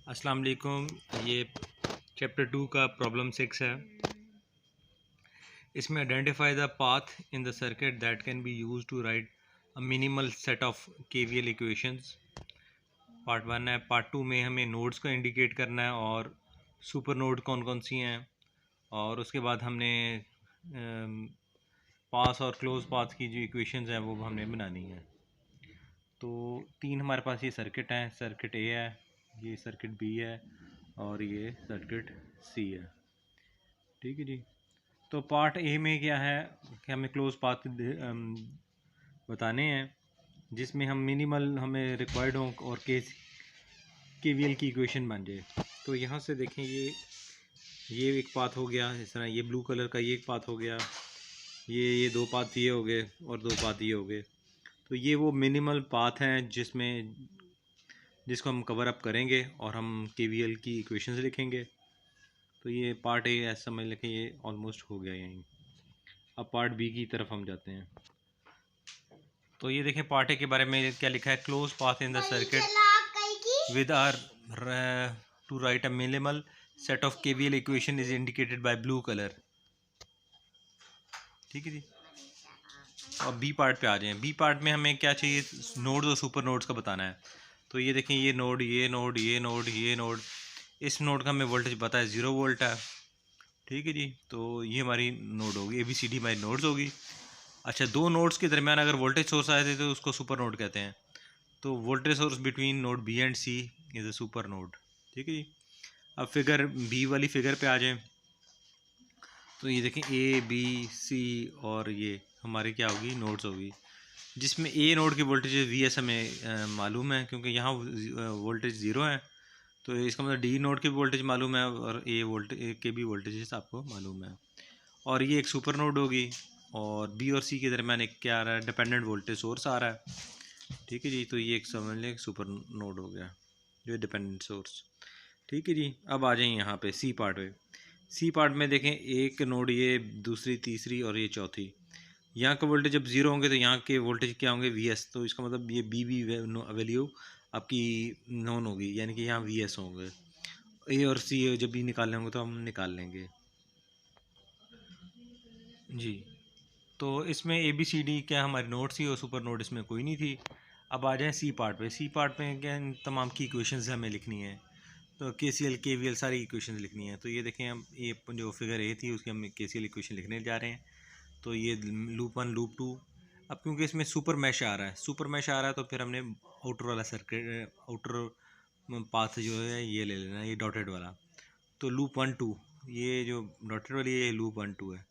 अस्सलाम वालेकुम। ये चैप्टर 2 का प्रॉब्लम 6 है। इसमें identify the path in the circuit that can be use to write a minimal set of KVL equations. Part 1 है। पार्ट 2 में हमें नोड्स को इंडिकेट करना है और सुपर नोड कौन कौन सी हैं, और उसके बाद हमने पास और क्लोज पाथ की जो इक्वेशंस हैं वो हमने बनानी है। तो तीन हमारे पास ये सर्किट हैं। सर्किट ए है, ये सर्किट बी है और ये सर्किट सी है। ठीक है जी। तो पार्ट ए में क्या है कि हमें क्लोज पाथ बताने हैं जिसमें हम मिनिमल हमें रिक्वायर्ड हो और केवीएल की इक्वेशन बन जाए। तो यहाँ से देखें, ये एक पाथ हो गया, इस तरह ये ब्लू कलर का ये एक पाथ हो गया, ये दो पाथ ये हो गए और दो पाथ ये हो गए। तो ये वो मिनिमल पाथ हैं जिसको हम कवर अप करेंगे और हम केवीएल की इक्वेशंस लिखेंगे। तो ये पार्ट ए ऐसा समझ लें कि ये ऑलमोस्ट हो गया यहीं। अब पार्ट बी की तरफ हम जाते हैं। तो ये देखें पार्ट ए के बारे में क्या लिखा है। Close path in the circuit with are to write a minimal set of KVL equation is indicated by blue colour. ठीक है जी। अब बी पार्ट पे आ जाएं। बी पार्ट में हमें क्या चाहिए, नोड्स और सुपर नोड्स का बताना है। तो ये देखें, ये नोड, ये नोड, ये नोड, ये नोड, इस नोड का हमें वोल्टेज पता है 0 वोल्ट है। ठीक है जी। तो ये हमारी नोड होगी, ABCD हमारी नोड्स होगी। अच्छा, दो नोड्स के दरमियान अगर वोल्टेज सोर्स आए थे तो उसको सुपर नोड कहते हैं। तो voltage source between node B and C is a super node. ठीक है जी। अब फिगर बी वाली फिगर पे आ जाएं। तो ये देखें ABC और ये हमारी क्या होगी, नोड्स होगी, जिसमें ए नोड की वोल्टेज VS हमें मालूम है क्योंकि यहाँ वोल्टेज 0 है। तो इसका मतलब डी नोड की वोल्टेज मालूम है और ए के भी वोल्टेज आपको मालूम है। और ये एक सुपर नोड होगी और बी और सी के दरमियान एक क्या आ रहा है, डिपेंडेंट वोल्टेज सोर्स आ रहा है। ठीक है जी। तो ये एक समझ लें सुपर नोड हो गया जो डिपेंडेंट सोर्स। ठीक है जी। अब आ जाइए यहाँ पे सी पार्ट में। सी पार्ट में देखें, एक नोड ये, दूसरी, तीसरी और ये चौथी। यहाँ का वोल्टेज जब ज़ीरो होंगे तो यहाँ के वोल्टेज क्या होंगे, VS। तो इसका मतलब ये बी वैल्यू आपकी नॉन होगी, यानी कि यहाँ VS होंगे। ए और सी जब भी निकालने होंगे तो हम निकाल लेंगे जी। तो इसमें ABCD क्या हमारी नोड थी और सुपर नोड इसमें कोई नहीं थी। अब आ जाए सी पार्ट पे। सी पार्ट में क्या इन तमाम की इक्वेशंस हमें लिखनी है। तो KCL KVL सारी इक्वेशंस लिखनी है। तो ये देखें, हम ये जो फिगर ए थी उसकी हम KCL इक्वेशन लिखने जा रहे हैं। तो ये लूप 1 लूप 2। अब क्योंकि इसमें सुपर मैश आ रहा है, तो फिर हमने आउटर वाला सर्किट, आउटर पाथ जो है ये ले लेना, ये डॉटेड वाला। तो लूप 1 2, ये जो डॉटेड वाली है ये लूप 1 2 है।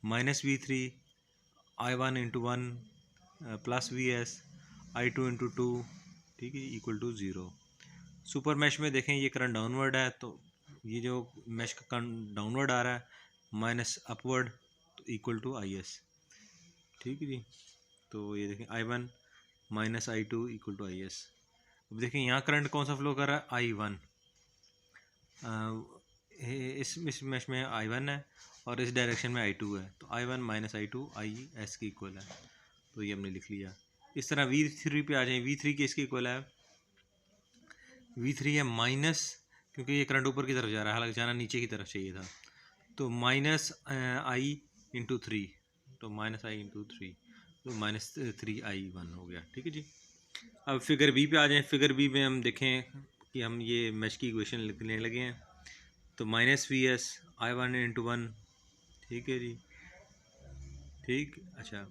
-V3 I1 into 1 plus VS I2 into 2, ठीक है, इक्वल टू 0। सुपर मैश में देखें ये करंट डाउनवर्ड है, तो ये जो मैश का करंट डाउनवर्ड आ रहा है माइनस अपवर्ड, तो इक्वल टू IS। ठीक है जी। तो ये देखें I1 minus I2 equal to IS। अब देखें यहाँ करंट कौन सा फ्लो कर रहा है, I1। इस मैश में I1 है और इस डायरेक्शन में I2 है। तो I1 माइनस I2 IS के इक्वल है। तो ये हमने लिख लिया। इस तरह V3 पे आ जाए। V3 किसके इक्वल है, V3 है माइनस, क्योंकि ये करंट ऊपर की तरफ जा रहा है, हालांकि जाना नीचे की तरफ चाहिए था। तो माइनस I इंटू 3, तो माइनस I इंटू 3, तो -3I1 हो गया। ठीक है जी। अब फिगर बी पे आ जाएं। फिगर बी में हम देखें कि हम ये मैश की इक्वेशन लिखने लगे हैं। तो -VS I1 इंटू 1। ठीक है जी। ठीक, अच्छा।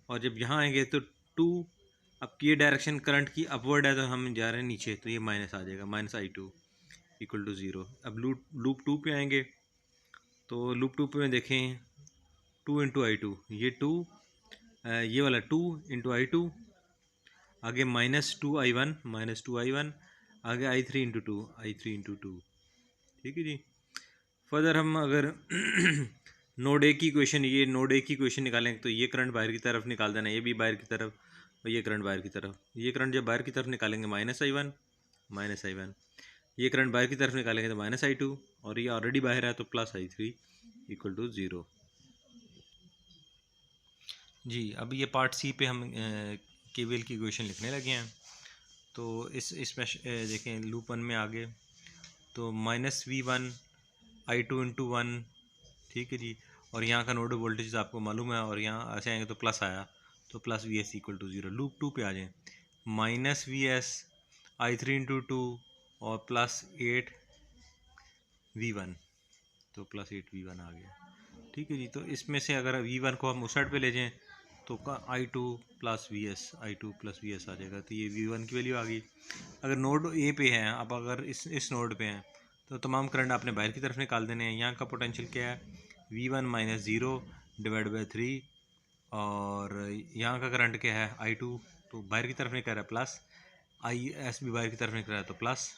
और जब यहाँ आएंगे तो 2। अब ये डायरेक्शन करंट की अपवर्ड है तो हम जा रहे हैं नीचे, तो ये माइनस आ जाएगा, -I2 इक्वल टू 0। अब लूप 2 पे आएंगे। तो लूप 2 पे देखें 2 इंटू I2, ये 2, ये वाला 2 इंटू I2, आगे -2I1, आगे I3 इंटू 2, I3 इंटू 2। ठीक है जी। फर्दर हम अगर नोड ए की इक्वेशन, ये नोड ए की इक्वेशन निकालें तो ये करंट बाहर की तरफ निकाल देना, ये भी बाहर की तरफ और ये करंट बाहर की तरफ। ये करंट जब बाहर की तरफ निकालेंगे -I1, ये करंट बाहर की तरफ निकालेंगे तो -I2, और ये ऑलरेडी बाहर है तो +I3 इक्वल टू 0 जी। अब ये पार्ट सी पे हम केवीएल की इक्वेशन लिखने लगे हैं। तो इस में देखें लूप 1 में आगे तो -V1 I2 इंटू 1, ठीक है जी। और यहाँ का नोड वोल्टेज आपको मालूम है, और यहाँ ऐसे आएंगे तो प्लस आया, तो plus VS equal to 0। Loop 2 पे आ जाएँ, -VS I3 इंटू 2 और +8V1, तो +8V1 आ गया, ठीक है जी। तो इसमें से अगर V1 को हम उस साइड पे ले जाएं तो I2 प्लस वी एस आ जाएगा, तो ये V1 की वैल्यू आ गई। अगर नोड ए पे है, अब अगर इस नोड पे हैं तो तमाम करंट आपने बाहर की तरफ निकाल देने हैं। यहाँ का पोटेंशियल क्या है, V1 - 0 / 3, और यहाँ का करंट क्या है I2, तो बाहर की तरफ निकल रहा है प्लस, IS भी बाहर की तरफ निकल रहा है तो प्लस,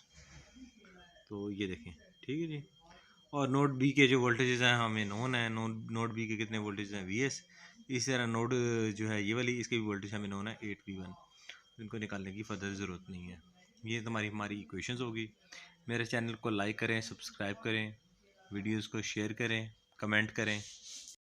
तो ये देखें, ठीक है जी। और नोड बी के जो वोल्टेजेस हैं हमें नोन है, नोड बी के कितने वोल्टेज हैं VS। इसी तरह नोड जो है ये वाली, इसके भी वोल्टेज हमें नोन है 8V1, इनको निकालने की फर्दर ज़रूरत नहीं है। ये हमारी इक्वेशंस होगी। मेरे चैनल को लाइक करें, सब्सक्राइब करें, वीडियोस को शेयर करें, कमेंट करें।